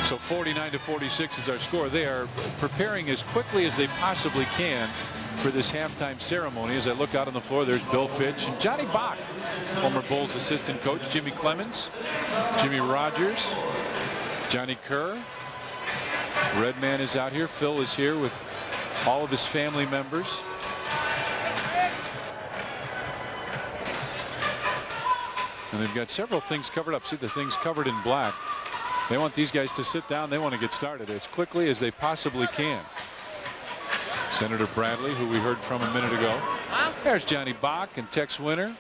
So 49-46 is our score. They are preparing as quickly as they possibly can for this halftime ceremony. As I look out on the floor, there's Bill Fitch and Johnny Bach, former Bulls assistant coach, Jimmy Clemens, Jimmy Rogers, Johnny Kerr. Redman is out here. Phil is here with all of his family members. And they've got several things covered up. See the things covered in black. They want these guys to sit down. They want to get started as quickly as they possibly can. Senator Bradley, who we heard from a minute ago. There's Johnny Bach and Tex Winter.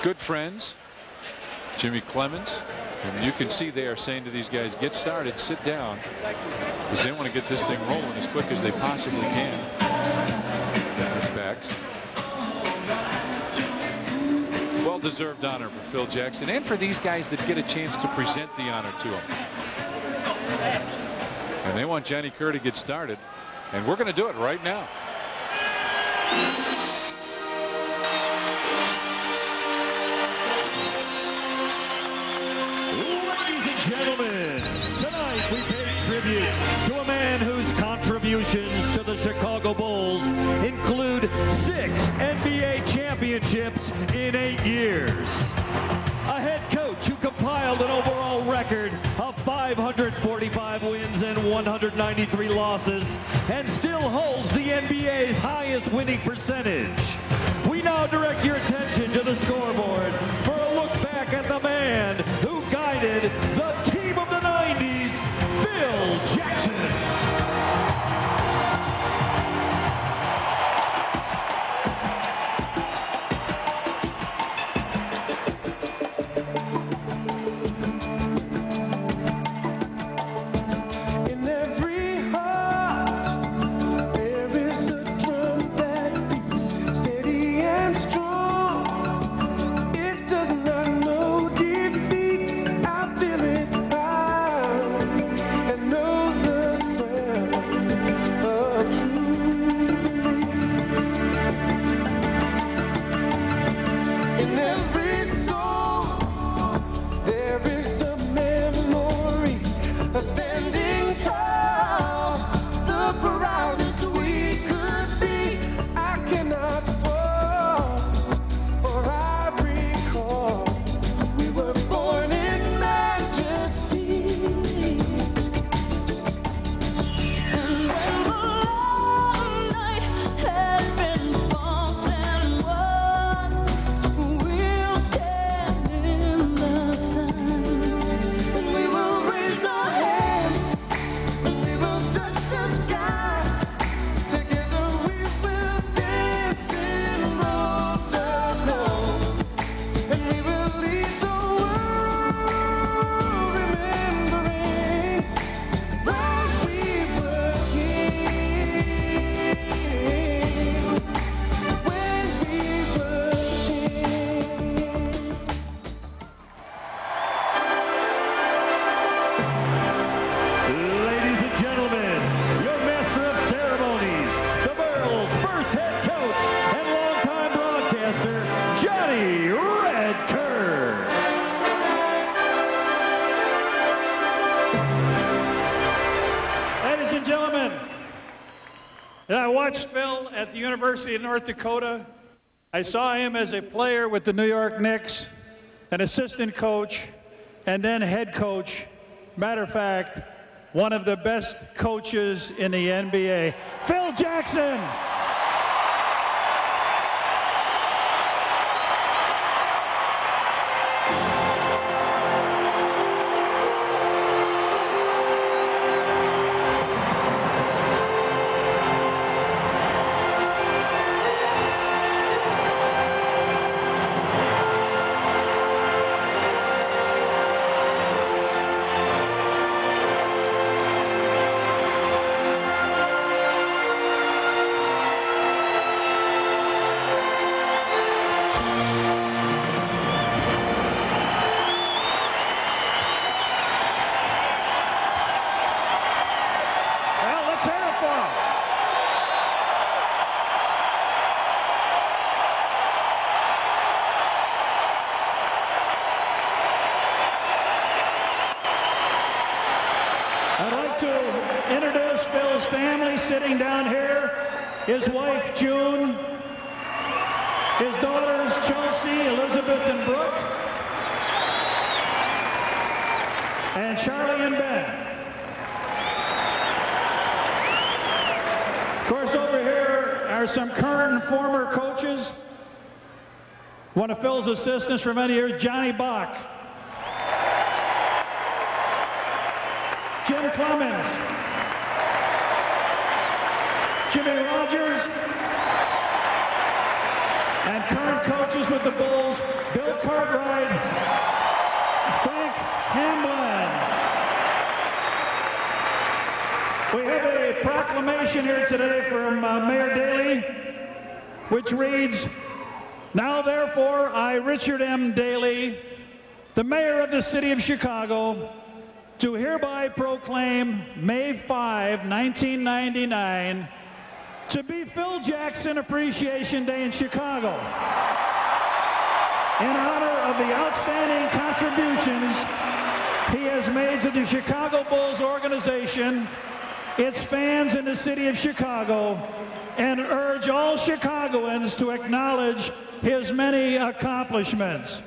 Good friends. Jimmy Clemens. And you can see they are saying to these guys, get started, sit down. Because they want to get this thing rolling as quick as they possibly can. There's Pax. Well-deserved honor for Phil Jackson and for these guys that get a chance to present the honor to him. And they want Johnny Kerr to get started, and we're going to do it right now. Ladies and gentlemen, tonight we pay tribute to a man whose contributions to the Chicago Bulls include 6 NBA championships in 8 years. A head coach who compiled an overall record of 545 wins and 193 losses and still holds the NBA's highest winning percentage. We now direct your attention to the scoreboard for a look back at the man who guided the team of the 90s, Phil Jackson. I watched Phil at the University of North Dakota. I saw him as a player with the New York Knicks, an assistant coach, and then head coach. Matter of fact, one of the best coaches in the NBA, Phil Jackson. like to introduce Phil's family sitting down here. His wife, June. His daughters, Chelsea, Elizabeth, and Brooke. And Charlie and Ben. Of course, over here are some current and former coaches. One of Phil's assistants for many years, Johnny Bach. Jim Clemens. Jimmy Rogers. And current coaches with the Bulls, Bill Cartwright, Frank Hamblin. We have a proclamation here today from Mayor Daley, which reads, "Now therefore, I, Richard M. Daley, the mayor of the city of Chicago, do hereby proclaim May 5, 1999, to be Phil Jackson Appreciation Day in Chicago, in honor of the outstanding contributions he has made to the Chicago Bulls organization, its fans in the city of Chicago, and urge all Chicagoans to acknowledge his many accomplishments."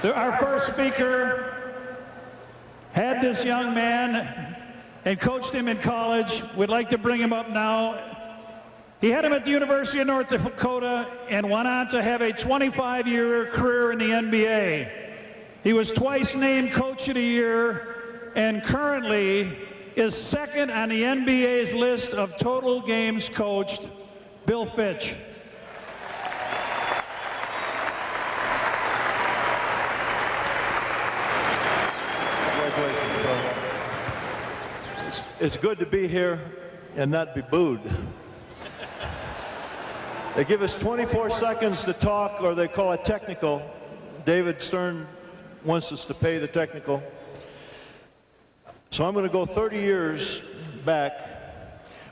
Our first speaker had this young man and coached him in college. We'd like to bring him up now. He had him at the University of North Dakota and went on to have a 25-year career in the NBA. He was twice named Coach of the Year and currently is second on the NBA's list of total games coached, Bill Fitch. It's good to be here and not be booed. They give us 24 seconds to talk, or they call it technical. David Stern wants us to pay the technical. So I'm going to go 30 years back.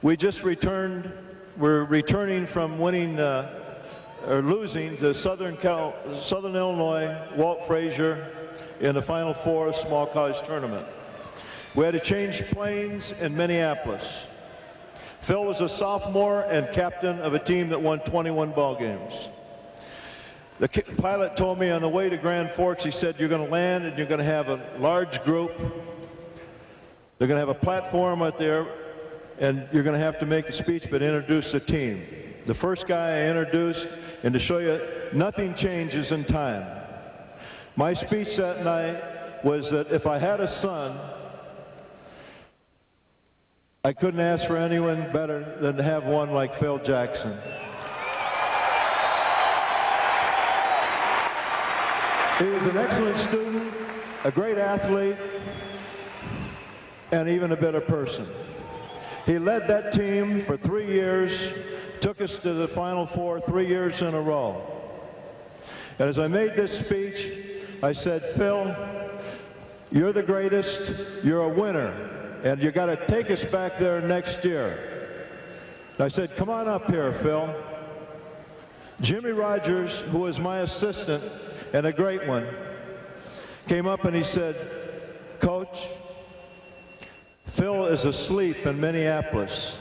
We just returned. We're returning from winning or losing to Southern Illinois, Walt Frazier, in the Final Four small college tournament. We had to change planes in Minneapolis. Phil was a sophomore and captain of a team that won 21 ball games. The pilot told me on the way to Grand Forks, he said, "You're going to land and you're going to have a large group. They're going to have a platform out there, and you're going to have to make a speech but introduce the team." The first guy I introduced, and to show you, nothing changes in time. My speech that night was that if I had a son, I couldn't ask for anyone better than to have one like Phil Jackson. He was an excellent student, a great athlete, and even a better person. He led that team for 3 years, took us to the Final Four 3 years in a row. And as I made this speech, I said, "Phil, you're the greatest, you're a winner, and you got to take us back there next year." I said, "Come on up here, Phil." Jimmy Rogers, who was my assistant and a great one, came up and he said, "Coach, Phil is asleep in Minneapolis."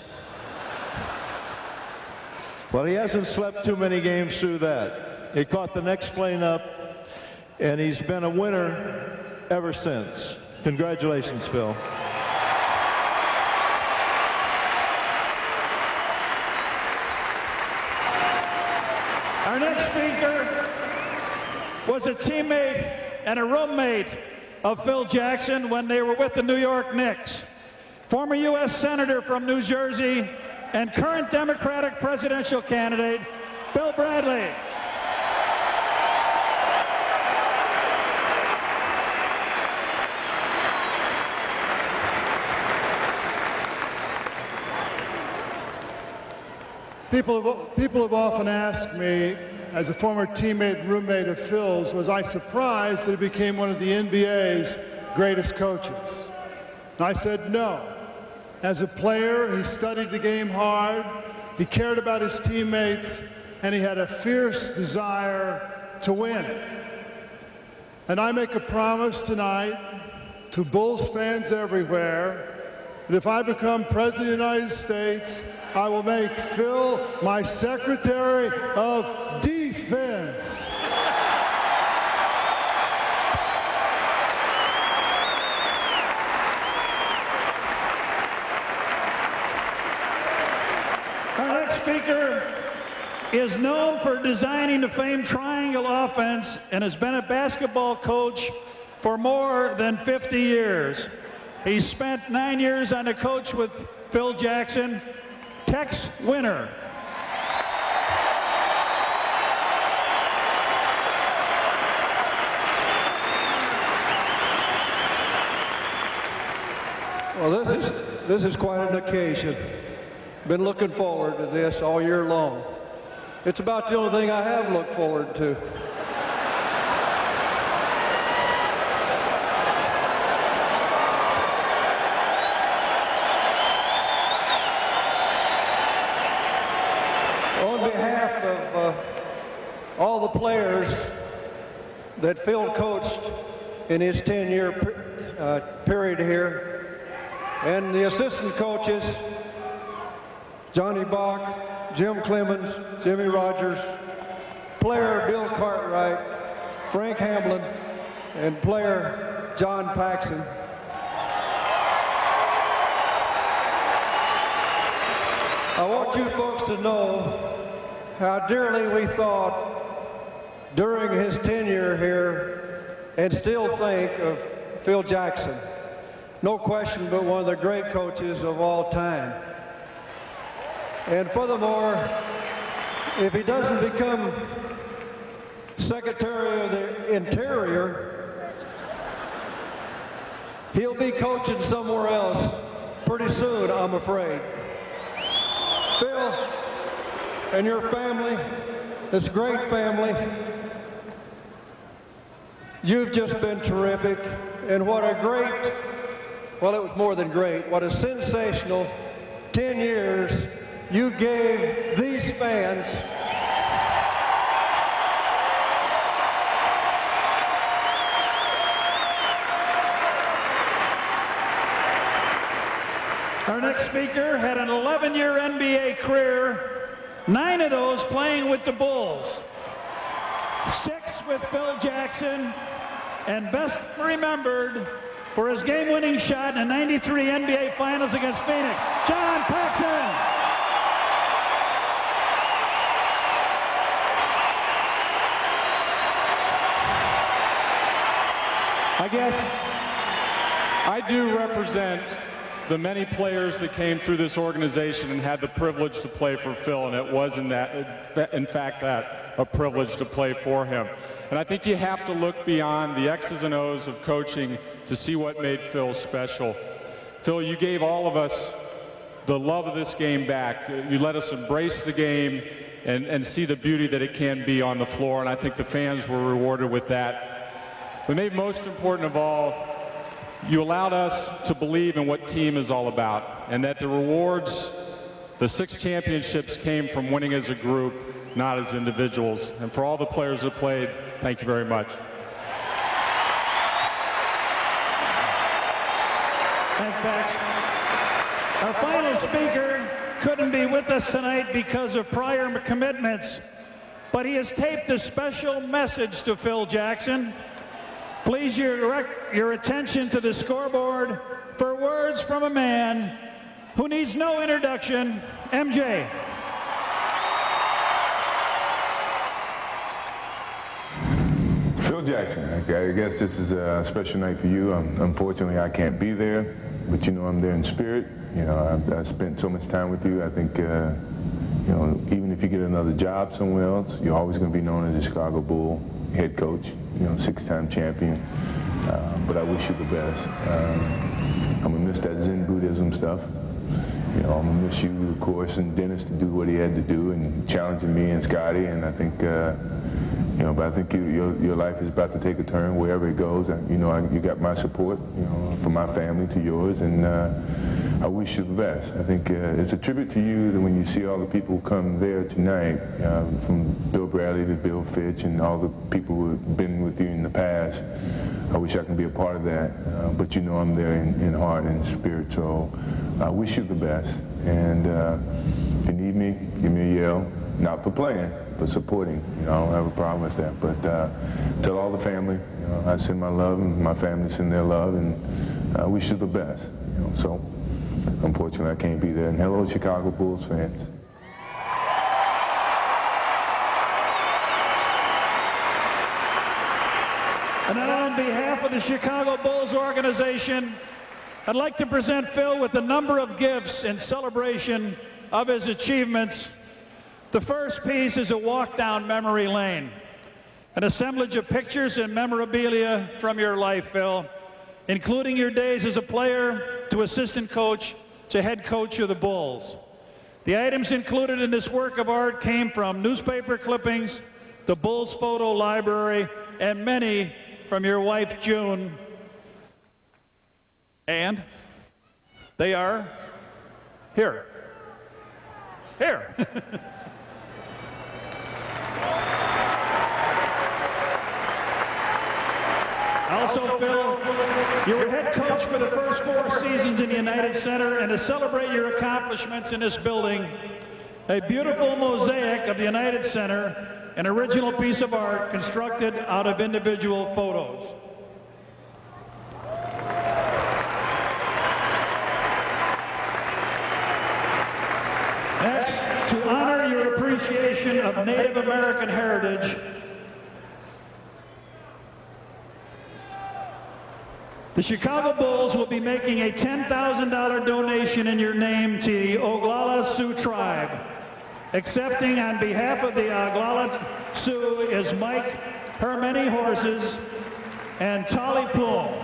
Well, he hasn't slept too many games through that. He caught the next plane up, and he's been a winner ever since. Congratulations, Phil. Our next speaker was a teammate and a roommate of Phil Jackson when they were with the New York Knicks. Former U.S. Senator from New Jersey and current Democratic presidential candidate, Bill Bradley. People have often asked me, as a former teammate and roommate of Phil's, was I surprised that he became one of the NBA's greatest coaches? And I said no. As a player, he studied the game hard, he cared about his teammates, and he had a fierce desire to win. And I make a promise tonight to Bulls fans everywhere that if I become President of the United States, I will make Phil my Secretary of Defense. Our next speaker is known for designing the famed triangle offense and has been a basketball coach for more than 50 years. He spent 9 years on the coach with Phil Jackson. Tex Winter. Well, this is quite an occasion. Been looking forward to this all year long. It's about the only thing I have looked forward to. On behalf of all the players that Phil coached in his 10-year period here, and the assistant coaches, Johnny Bach, Jim Clemens, Jimmy Rogers, player Bill Cartwright, Frank Hamlin, and player John Paxson. I want you folks to know how dearly we thought during his tenure here and still think of Phil Jackson. No question, but one of the great coaches of all time. And furthermore, if he doesn't become Secretary of the Interior, he'll be coaching somewhere else pretty soon, I'm afraid. Phil and your family, this great family, you've just been terrific. And what a great, well, it was more than great, what a sensational 10 years you gave these fans. Our next speaker had an 11-year NBA career, 9 of those playing with the Bulls, 6 with Phil Jackson, and best remembered for his game-winning shot in the '93 NBA Finals against Phoenix, John Paxson. I guess I do represent the many players that came through this organization and had the privilege to play for Phil, and it was in fact a privilege to play for him. And I think you have to look beyond the X's and O's of coaching to see what made Phil special. Phil, you gave all of us the love of this game back. You let us embrace the game and see the beauty that it can be on the floor, and I think the fans were rewarded with that. But maybe most important of all, you allowed us to believe in what team is all about, and that the rewards, the 6 championships, came from winning as a group, not as individuals. And for all the players that played, thank you very much. Thanks, Pax. Our final speaker couldn't be with us tonight because of prior commitments, but he has taped a special message to Phil Jackson. Please direct your attention to the scoreboard for words from a man who needs no introduction, MJ. Phil Jackson, I guess this is a special night for you. Unfortunately, I can't be there, but you know I'm there in spirit. You know, I've spent so much time with you. I think, you know, even if you get another job somewhere else, you're always going to be known as a Chicago Bull head coach, you know, 6-time champion. But I wish you the best. I'm going to miss that Zen Buddhism stuff. You know, I'm going to miss you, of course, and Dennis to do what he had to do and challenging me and Scotty. And I think, you know, but I think your life is about to take a turn wherever it goes. You know, you got my support, you know, from my family to yours. And I I wish you the best. I think it's a tribute to you that when you see all the people come there tonight, from Bill Bradley to Bill Fitch and all the people who have been with you in the past, I wish I could be a part of that. But you know I'm there in heart and spirit, so I wish you the best. And if you need me, give me a yell. Not for playing, but supporting. I don't have a problem with that. But tell all the family, I send my love, and my family send their love, and I wish you the best. So unfortunately, I can't be there. And hello, Chicago Bulls fans. And now on behalf of the Chicago Bulls organization, I'd like to present Phil with a number of gifts in celebration of his achievements. The first piece is a walk down memory lane, an assemblage of pictures and memorabilia from your life, Phil, including your days as a player to assistant coach to head coach of the Bulls. The items included in this work of art came from newspaper clippings, the Bulls photo library, and many from your wife, June. And they are here. Here. Also, Phil, you were head coach for the first 4 seasons in the United Center, and to celebrate your accomplishments in this building, a beautiful mosaic of the United Center, an original piece of art constructed out of individual photos. Next, to honor your appreciation of Native American heritage, the Chicago Bulls will be making a $10,000 donation in your name to the Oglala Sioux tribe. Accepting on behalf of the Oglala Sioux is Mike Her Many Horses and Tolly Plume.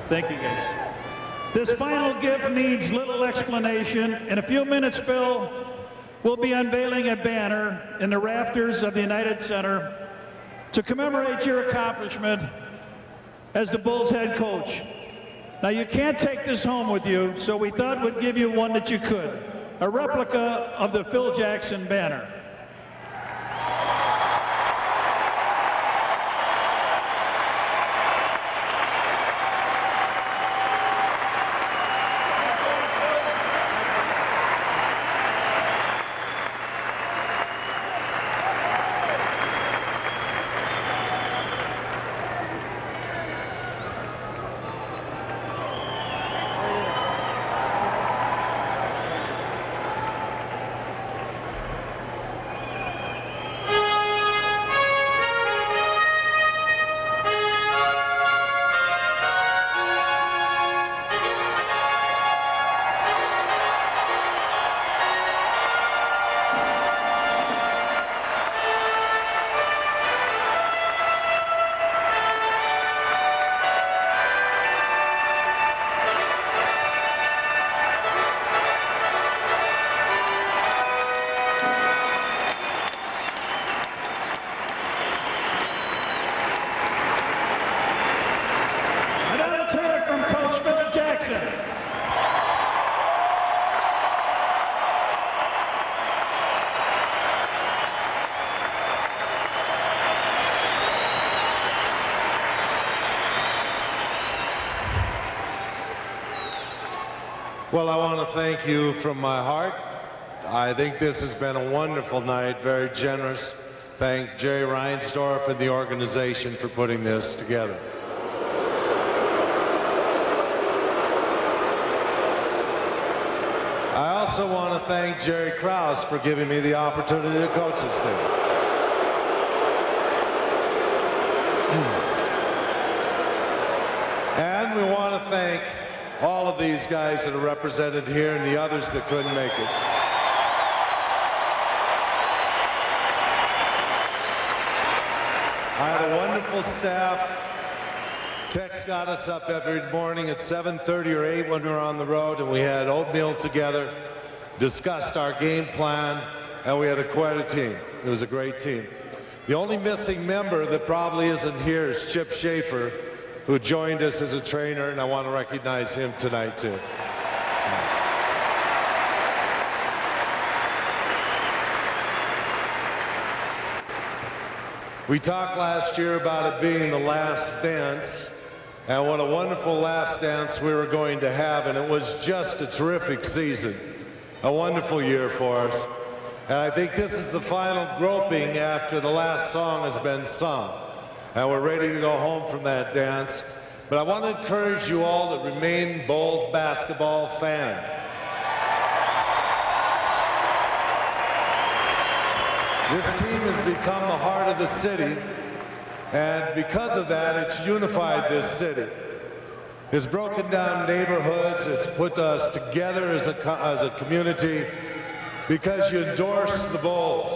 Thank you, guys. This final gift needs little explanation. In a few minutes, Phil will be unveiling a banner in the rafters of the United Center to commemorate your accomplishment as the Bulls head coach. Now, you can't take this home with you, so we thought we'd give you one that you could, a replica of the Phil Jackson banner. Well, I want to thank you from my heart. I think this has been a wonderful night, very generous. Thank Jerry Reinsdorf and the organization for putting this together. I also want to thank Jerry Krause for giving me the opportunity to coach this team. And we want to thank all of these guys that are represented here and the others that couldn't make it. I had a wonderful staff, Tex got us up every morning at 7:30 or 8 when we were on the road, and we had oatmeal together, discussed our game plan, and we had quite a team. It was a great team. The only missing member that probably isn't here is Chip Schaefer, who joined us as a trainer, and I want to recognize him tonight too. We talked last year about it being the last dance, and what a wonderful last dance we were going to have, and it was just a terrific season, a wonderful year for us. And I think this is the final groping after the last song has been sung, and we're ready to go home from that dance. But I want to encourage you all to remain Bulls basketball fans. This team has become the heart of the city, and because of that, it's unified this city. It's broken down neighborhoods, it's put us together as a community because you endorsed the Bulls,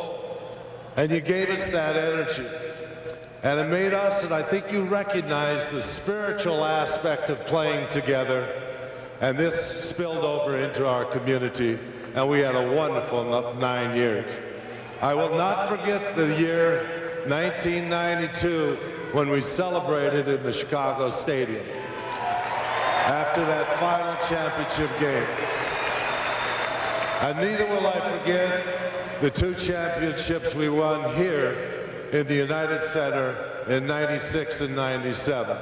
and you gave us that energy. And it made us, and I think you recognize the spiritual aspect of playing together, and this spilled over into our community, and we had a wonderful 9 years. I will not forget the year 1992 when we celebrated in the Chicago Stadium after that final championship game. And neither will I forget the 2 championships we won here in the United Center in 96 and 97.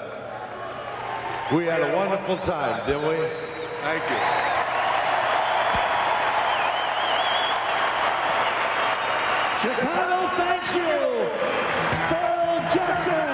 We had a wonderful time, didn't we? Thank you. Chicago thanks you, Phil Jackson.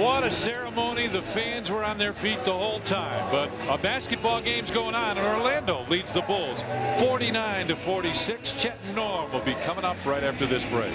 What a ceremony. The fans were on their feet the whole time, but a basketball game's going on, and Orlando leads the Bulls 49-46. Chet and Norm will be coming up right after this break.